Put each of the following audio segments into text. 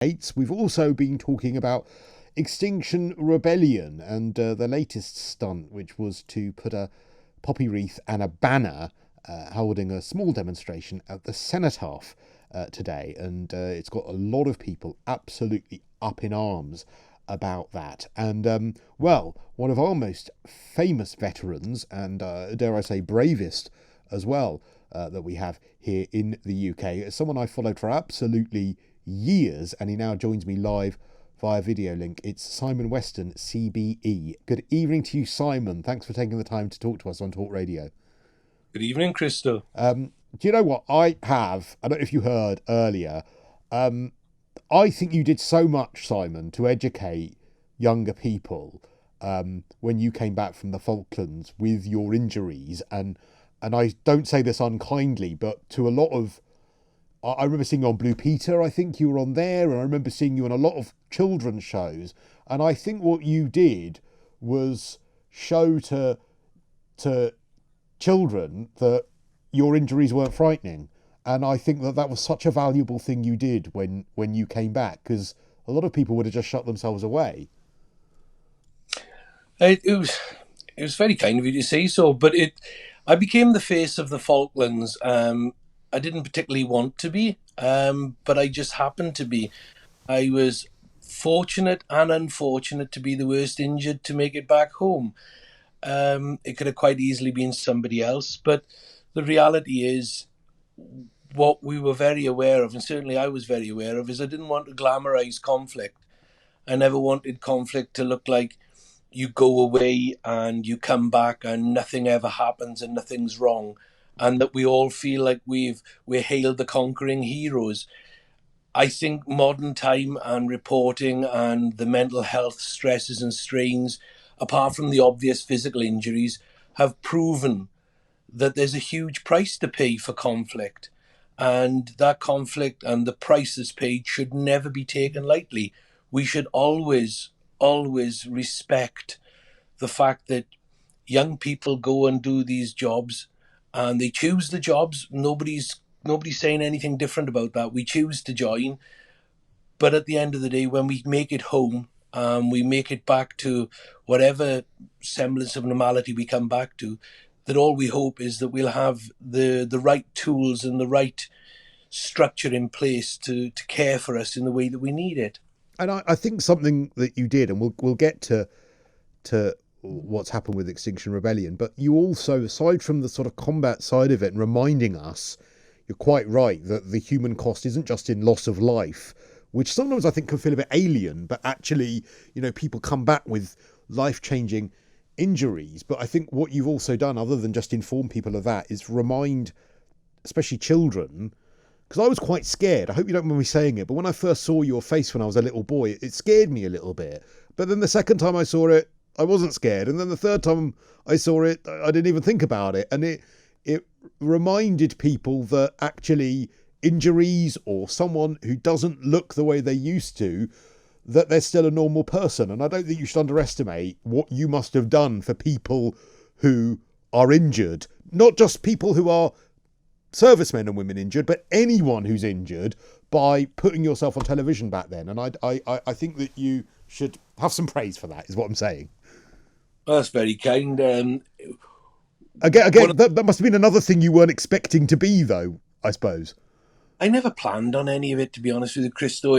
We've also been talking about Extinction Rebellion and the latest stunt, which was to put a poppy wreath and a banner holding a small demonstration at the Cenotaph today. And it's got a lot of people absolutely up in arms about that. And, well, one of our most famous veterans and, dare I say, bravest as well that we have here in the UK is someone I followed for absolutely years, and he now joins me live via video link. It's Simon Weston CBE. Good evening to you, Simon. Thanks for taking the time to talk to us on Talk Radio. Good evening, Crystal. Do you know what I don't know if you heard earlier, I think you did so much, Simon, to educate younger people when you came back from the Falklands with your injuries, and I don't say this unkindly, but to a lot of, I remember seeing you on Blue Peter, I think you were on there, and I remember seeing you on a lot of children's shows, and I think what you did was show to children that your injuries weren't frightening. And I think that was such a valuable thing you did when you came back, because a lot of people would have just shut themselves away. It was very kind of you to say so, but I became the face of the Falklands. I didn't particularly want to be, but I just happened to be. I was fortunate and unfortunate to be the worst injured to make it back home. It could have quite easily been somebody else, but the reality is, what we were very aware of, and certainly I was very aware of, is I didn't want to glamorize conflict. I never wanted conflict to look like you go away and you come back and nothing ever happens and nothing's wrong, and that we all feel like we're hailed the conquering heroes. I think modern time and reporting and the mental health stresses and strains, apart from the obvious physical injuries, have proven that there's a huge price to pay for conflict. And that conflict and the prices paid should never be taken lightly. We should always respect the fact that young people go and do these jobs and they choose the jobs. Nobody's saying anything different about that. We choose to join. But at the end of the day, when we make it home, we make it back to whatever semblance of normality we come back to, that all we hope is that we'll have the right tools and the right structure in place to care for us in the way that we need it. And I think something that you did, and we'll get to what's happened with Extinction Rebellion, but you also, aside from the sort of combat side of it and reminding us, you're quite right, that the human cost isn't just in loss of life, which sometimes I think can feel a bit alien, but actually, people come back with life-changing injuries. But I think what you've also done, other than just inform people of that, is remind, especially children, because I was quite scared. I hope you don't mind me saying it, but when I first saw your face when I was a little boy, it scared me a little bit. But then the second time I saw it, I wasn't scared. And then the third time I saw it, I didn't even think about it. And it reminded people that actually injuries or someone who doesn't look the way they used to, that they're still a normal person. And I don't think you should underestimate what you must have done for people who are injured, not just people who are servicemen and women injured, but anyone who's injured, by putting yourself on television back then. And I think that you should have some praise for that, is what I'm saying. Well, that's very kind. Again, that must have been another thing you weren't expecting to be, though, I suppose. I never planned on any of it, to be honest with you, Christo.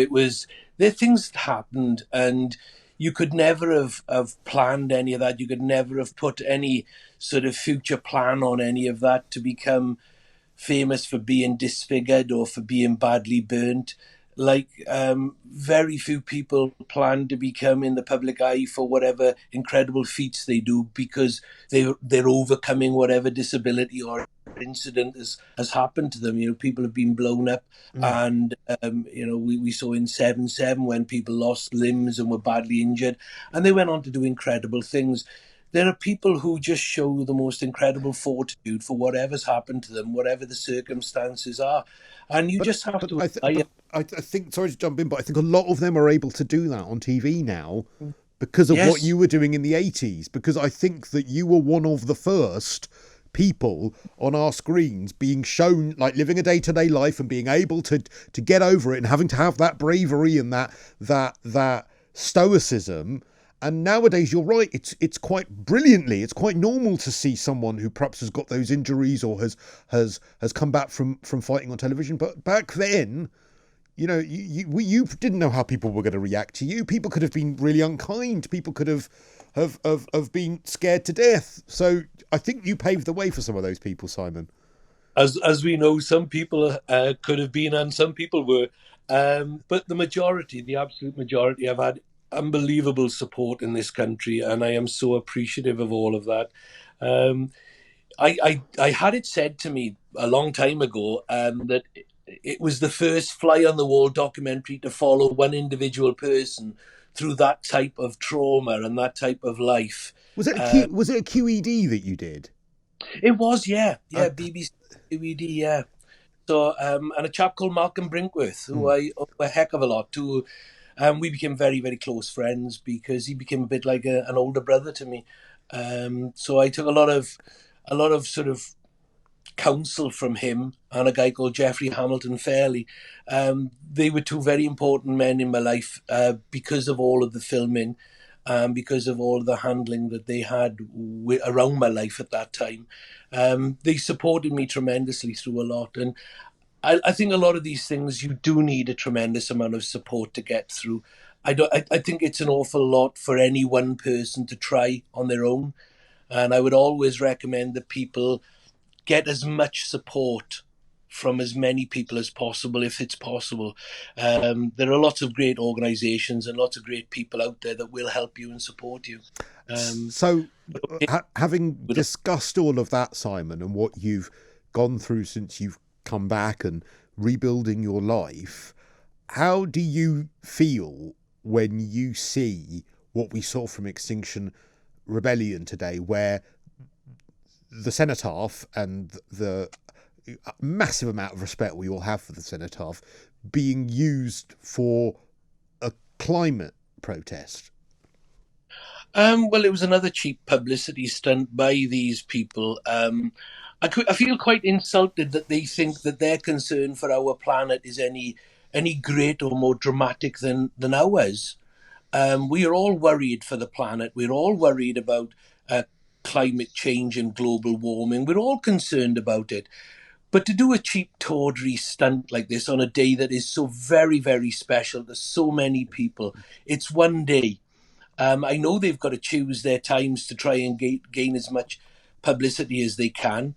There things that happened, and you could never have planned any of that. You could never have put any sort of future plan on any of that to become famous for being disfigured or for being badly burnt. Like, very few people plan to become in the public eye for whatever incredible feats they do, because they're overcoming whatever disability or incident has happened to them. People have been blown up, and we saw in 7/7 when people lost limbs and were badly injured, and they went on to do incredible things. There are people who just show the most incredible fortitude for whatever's happened to them, whatever the circumstances are. And you just have to... I think, sorry to jump in, but I think a lot of them are able to do that on TV now because of what you were doing in the 80s. Because I think that you were one of the first people on our screens being shown like living a day-to-day life and being able to get over it and having to have that bravery and that stoicism. And nowadays, you're right, it's quite brilliantly, it's quite normal to see someone who perhaps has got those injuries or has come back from fighting on television. But back then, you know, you didn't know how people were going to react to you. People could have been really unkind. People could have been scared to death. So I think you paved the way for some of those people, Simon. As we know, some people could have been, and some people were, but the majority, the absolute majority, have had unbelievable support in this country, and I am so appreciative of all of that. I had it said to me a long time ago that it was the first fly on the wall documentary to follow one individual person through that type of trauma and that type of life. Was it a QED that you did? It was, yeah, BBC QED, yeah. So, and a chap called Malcolm Brinkworth, who I owe a heck of a lot to. We became very, very close friends because he became a bit like an older brother to me. So I took a lot of sort of counsel from him and a guy called Geoffrey Hamilton Fairley. They were two very important men in my life because of all of the filming, because of all of the handling that they had around my life at that time. They supported me tremendously through a lot. And I think a lot of these things you do need a tremendous amount of support to get through. I think it's an awful lot for any one person to try on their own, and I would always recommend that people get as much support from as many people as possible, if it's possible. There are lots of great organisations and lots of great people out there that will help you and support you. Having discussed all of that, Simon, and what you've gone through since you've come back and rebuilding your life, how do you feel when you see what we saw from Extinction Rebellion today, where the Cenotaph and the massive amount of respect we all have for the Cenotaph being used for a climate protest? Well, it was another cheap publicity stunt by these people. I feel quite insulted that they think that their concern for our planet is any greater or more dramatic than ours. We are all worried for the planet. We're all worried about climate change and global warming. We're all concerned about it. But to do a cheap tawdry stunt like this on a day that is so very, very special to so many people, it's one day. I know they've got to choose their times to try and gain as much publicity as they can.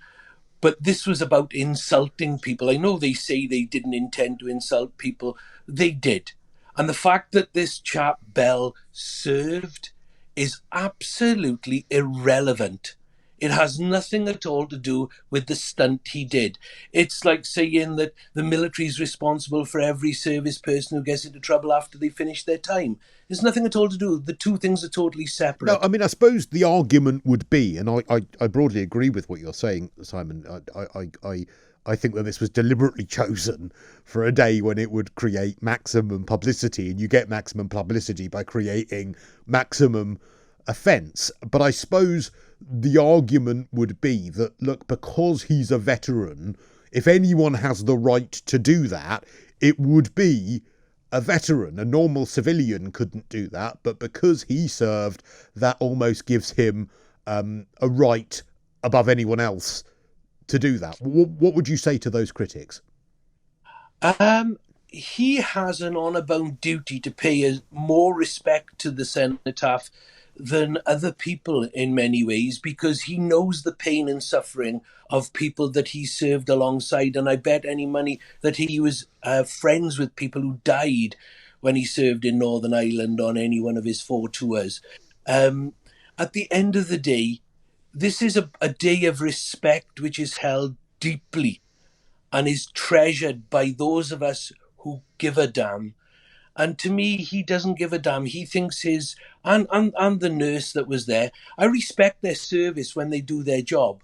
But this was about insulting people. I know they say they didn't intend to insult people. They did. And the fact that this chap Bell served is absolutely irrelevant. It has nothing at all to do with the stunt he did. It's like saying that the military is responsible for every service person who gets into trouble after they finish their time. There's nothing at all to do. The two things are totally separate. No, I mean, I suppose the argument would be, and I broadly agree with what you're saying, Simon. I think that this was deliberately chosen for a day when it would create maximum publicity, and you get maximum publicity by creating maximum offence. But I suppose the argument would be that, look, because he's a veteran, if anyone has the right to do that, it would be a veteran. A normal civilian couldn't do that, but because he served, that almost gives him a right above anyone else to do that. What would you say to those critics? He has an honour-bound duty to pay more respect to the Cenotaph than other people in many ways, because he knows the pain and suffering of people that he served alongside. And I bet any money that he was friends with people who died when he served in Northern Ireland on any one of his 4 tours. At the end of the day, this is a day of respect which is held deeply and is treasured by those of us who give a damn. And to me, he doesn't give a damn. He thinks his, and the nurse that was there, I respect their service when they do their job.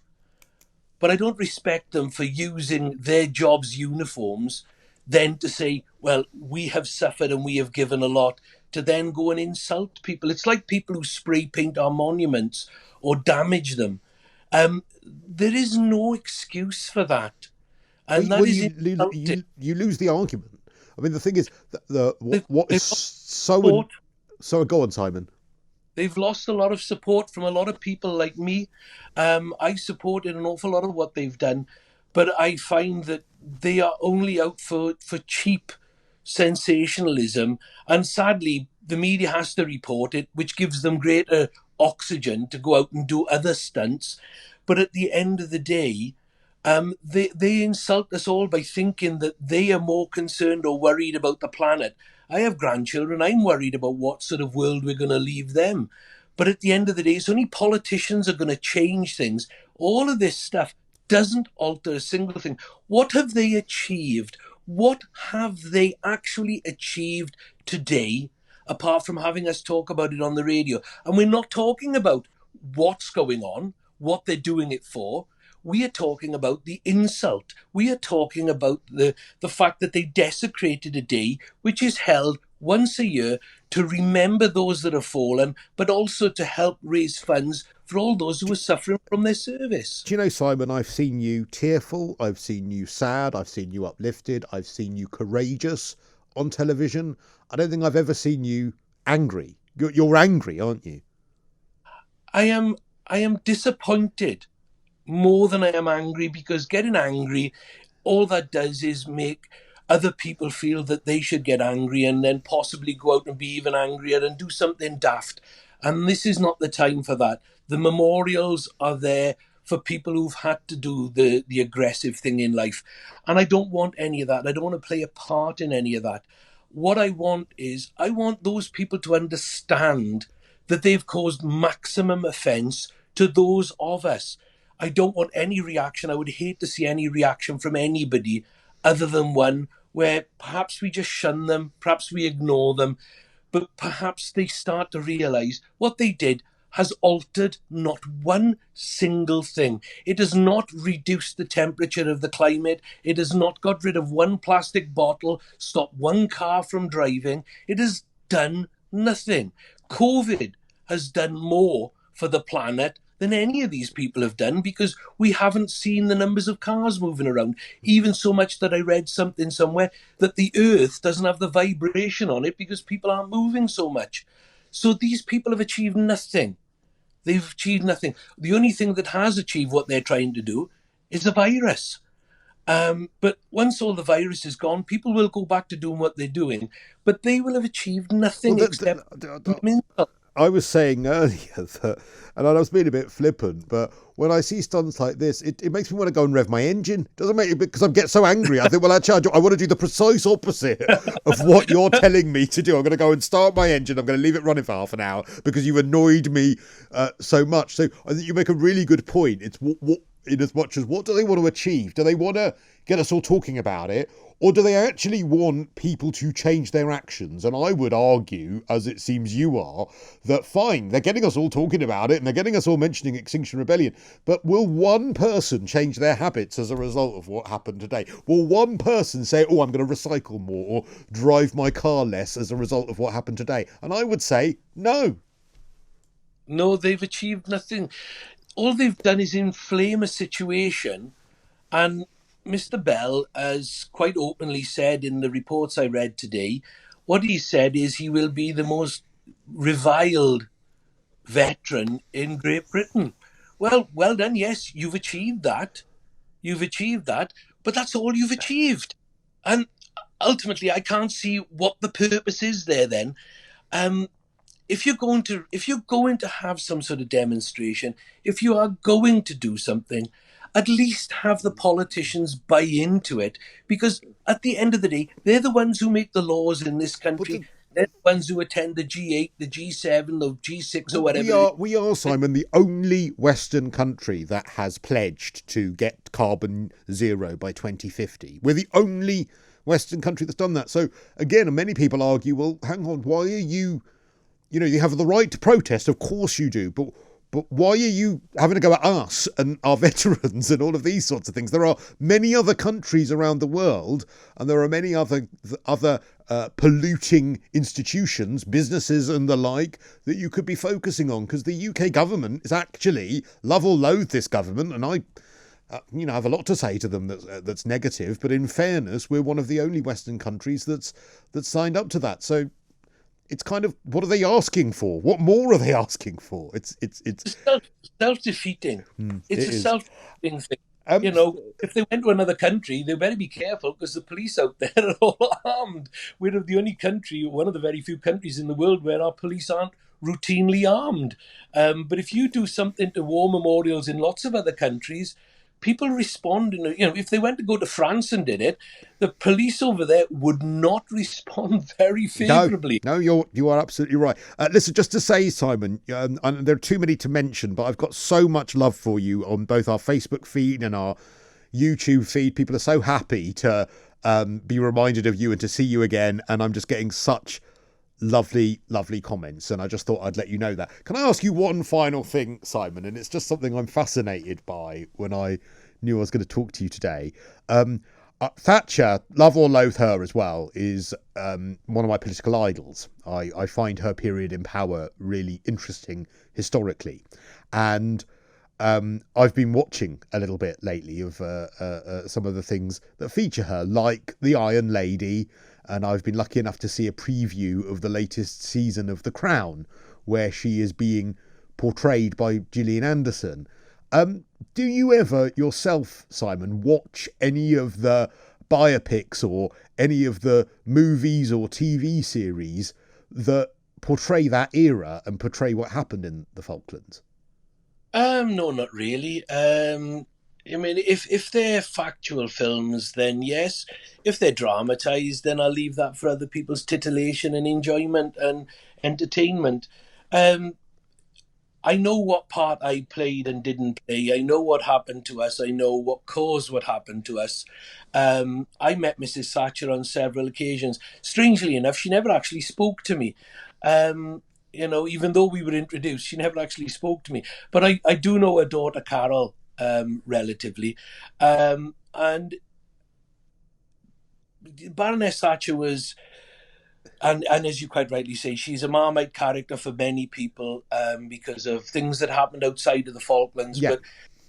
But I don't respect them for using their job's uniforms then to say, well, we have suffered and we have given a lot, to then go and insult people. It's like people who spray paint our monuments or damage them. There is no excuse for that, and Well, that is insulting. you lose the argument. I mean, the thing is, what is They've lost so support. so go on, Simon. They've lost a lot of support from a lot of people like me. I supported an awful lot of what they've done, but I find that they are only out for cheap sensationalism. And sadly, the media has to report it, which gives them greater oxygen to go out and do other stunts. But at the end of the day, they insult us all by thinking that they are more concerned or worried about the planet. I have grandchildren. I'm worried about what sort of world we're going to leave them. But at the end of the day, it's only politicians are going to change things. All of this stuff doesn't alter a single thing. What have they achieved? What have they actually achieved today, apart from having us talk about it on the radio? And we're not talking about what's going on, what they're doing it for. We are talking about the insult. We are talking about the fact that they desecrated a day which is held once a year to remember those that have fallen, but also to help raise funds for all those who are suffering from their service. Do you know, Simon, I've seen you tearful, I've seen you sad, I've seen you uplifted, I've seen you courageous on television. I don't think I've ever seen you angry. You're angry, aren't you? I am disappointed more than I am angry, because getting angry, all that does is make other people feel that they should get angry and then possibly go out and be even angrier and do something daft. And this is not the time for that. The memorials are there for people who've had to do the aggressive thing in life. And I don't want any of that. I don't want to play a part in any of that. What I want is, I want those people to understand that they've caused maximum offence to those of us. I don't want any reaction. I would hate to see any reaction from anybody other than one where perhaps we just shun them, perhaps we ignore them, but perhaps they start to realise what they did has altered not one single thing. It has not reduced the temperature of the climate. It has not got rid of one plastic bottle, stopped one car from driving. It has done nothing. COVID has done more for the planet than any of these people have done, because we haven't seen the numbers of cars moving around. Even so much that I read something somewhere that the earth doesn't have the vibration on it because people aren't moving so much. So these people have achieved nothing. They've achieved nothing. The only thing that has achieved what they're trying to do is a virus. But once all the virus is gone, people will go back to doing what they're doing, but they will have achieved nothing except I was saying earlier that, and I was being a bit flippant, but when I see stunts like this, it makes me want to go and rev my engine. Doesn't make it, because I get so angry. I think, well, actually, I want to do the precise opposite of what you're telling me to do. I'm going to go and start my engine. I'm going to leave it running for half an hour because you've annoyed me so much. So I think you make a really good point. It's what in as much as, what do they want to achieve? Do they want to get us all talking about it? Or do they actually want people to change their actions? And I would argue, as it seems you are, that fine, they're getting us all talking about it and they're getting us all mentioning Extinction Rebellion. But will one person change their habits as a result of what happened today? Will one person say, oh, I'm going to recycle more or drive my car less as a result of what happened today? And I would say no. No, they've achieved nothing. All they've done is inflame a situation. And Mr. Bell has quite openly said in the reports I read today, what he said is he will be the most reviled veteran in Great Britain. Well done. Yes, you've achieved that. You've achieved that, but that's all you've achieved. And ultimately, I can't see what the purpose is there then. If you're going to have some sort of demonstration, if you are going to do something, at least have the politicians buy into it, because at the end of the day, they're the ones who make the laws in this country. They're the ones who attend the G8, the G7, the G6, or whatever. We are, Simon, the only Western country that has pledged to get carbon zero by 2050. We're the only Western country that's done that. So again, many people argue, well, hang on, why are you, you have the right to protest, of course you do, but but why are you having to go at us and our veterans and all of these sorts of things? There are many other countries around the world, and there are many other polluting institutions, businesses and the like, that you could be focusing on, because the UK government is actually, love or loathe this government, and I have a lot to say to them that's negative, but in fairness, we're one of the only Western countries that's signed up to that. So it's kind of, what are they asking for? What more are they asking for? It's self-defeating. It's a self-defeating thing. If they went to another country, they better be careful, because the police out there are all armed. We're the only country, one of the very few countries in the world where our police aren't routinely armed. But if you do something to war memorials in lots of other countries, people respond. If they went to go to France and did it, the police over there would not respond very favourably. No, you are absolutely right. Listen, just to say, Simon, and there are too many to mention, but I've got so much love for you on both our Facebook feed and our YouTube feed. People are so happy to be reminded of you and to see you again, and I'm just getting such lovely comments, and I just thought I'd let you know that. Can I ask you one final thing, Simon? And it's just something I'm fascinated by when I knew I was going to talk to you today. Thatcher, love or loathe her as well, is one of my political idols. I find her period in power really interesting historically, and I've been watching a little bit lately of some of the things that feature her, like The Iron Lady, and I've been lucky enough to see a preview of the latest season of The Crown, where she is being portrayed by Gillian Anderson. Do you ever yourself, Simon, watch any of the biopics or any of the movies or TV series that portray that era and portray what happened in the Falklands? No, not really. I mean, if they're factual films, then yes. If they're dramatised, then I'll leave that for other people's titillation and enjoyment and entertainment. I know what part I played and didn't play. I know what happened to us. I know what caused what happened to us. I met Mrs. Thatcher on several occasions. Strangely enough, she never actually spoke to me. Even though we were introduced, she never actually spoke to me. But I do know her daughter, Carol, relatively. And Baroness Thatcher was, and as you quite rightly say, she's a Marmite character for many people because of things that happened outside of the Falklands. Yeah. But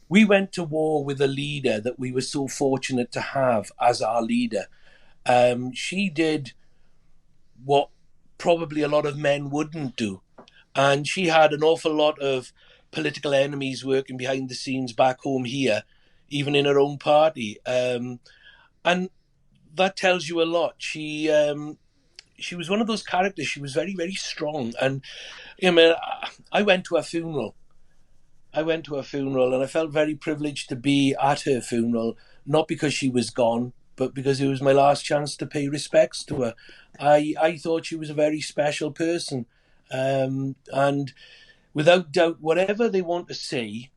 we went to war with a leader that we were so fortunate to have as our leader. She did what probably a lot of men wouldn't do. And she had an awful lot of political enemies working behind the scenes back home here, even in her own party. And that tells you a lot. She was one of those characters. She was very, very strong. And I went to her funeral. And I felt very privileged to be at her funeral, not because she was gone, but because it was my last chance to pay respects to her. I thought she was a very special person. And without doubt, whatever they want to say,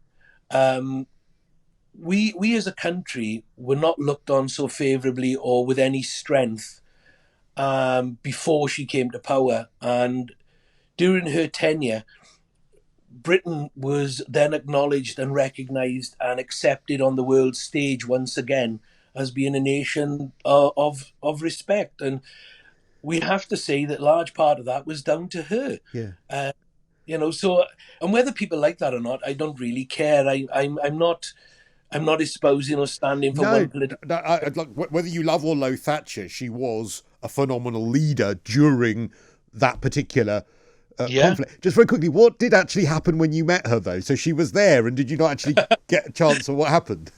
we as a country were not looked on so favourably or with any strength before she came to power. And during her tenure, Britain was then acknowledged and recognised and accepted on the world stage once again as being a nation of respect. And we have to say that large part of that was down to her. Yeah. So, and whether people like that or not, I don't really care. I'm not espousing or standing for one political. Whether you love or loathe Thatcher, she was a phenomenal leader during that particular conflict. Just very quickly, what did actually happen when you met her, though? So she was there, and did you not actually get a chance of what happened?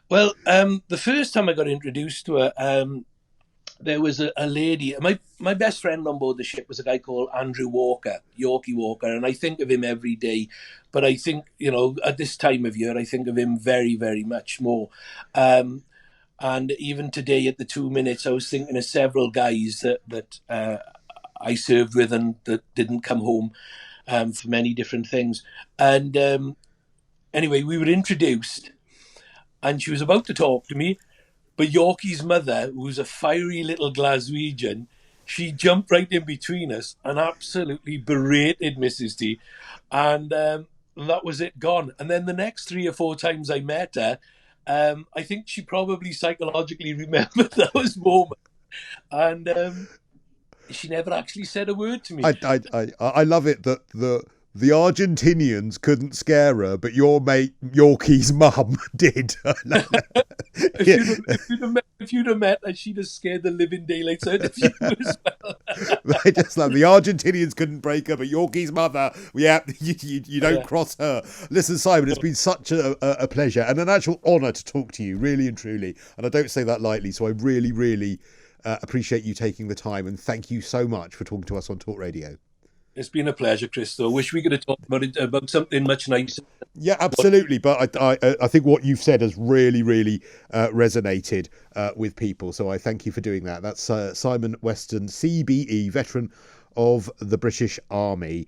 Well, the first time I got introduced to her, there was a lady. My best friend on board the ship was a guy called Andrew Walker, Yorkie Walker, and I think of him every day. But I think, at this time of year, I think of him very, very much more. And even today at the 2 minutes, I was thinking of several guys that I served with and that didn't come home for many different things. And anyway, we were introduced, and she was about to talk to me. But Yorkie's mother, who's a fiery little Glaswegian, she jumped right in between us and absolutely berated Mrs. T. And that was it, gone. And then the next 3 or 4 times I met her, I think she probably psychologically remembered those moments, and she never actually said a word to me. I love it that the Argentinians couldn't scare her, but your mate Yorkie's mum did. If you'd have met her, she'd have scared the living daylights out of you as well. They just love the Argentinians couldn't break her, but Yorkie's mother, yeah, you don't cross her. Listen, Simon, it's been such a pleasure and an actual honour to talk to you, really and truly. And I don't say that lightly, so I really, really appreciate you taking the time, and thank you so much for talking to us on Talk Radio. It's been a pleasure, Chris. Though, wish we could have talked about something much nicer. Yeah, absolutely. But I think what you've said has really, really resonated with people. So I thank you for doing that. That's Simon Weston CBE, veteran of the British Army.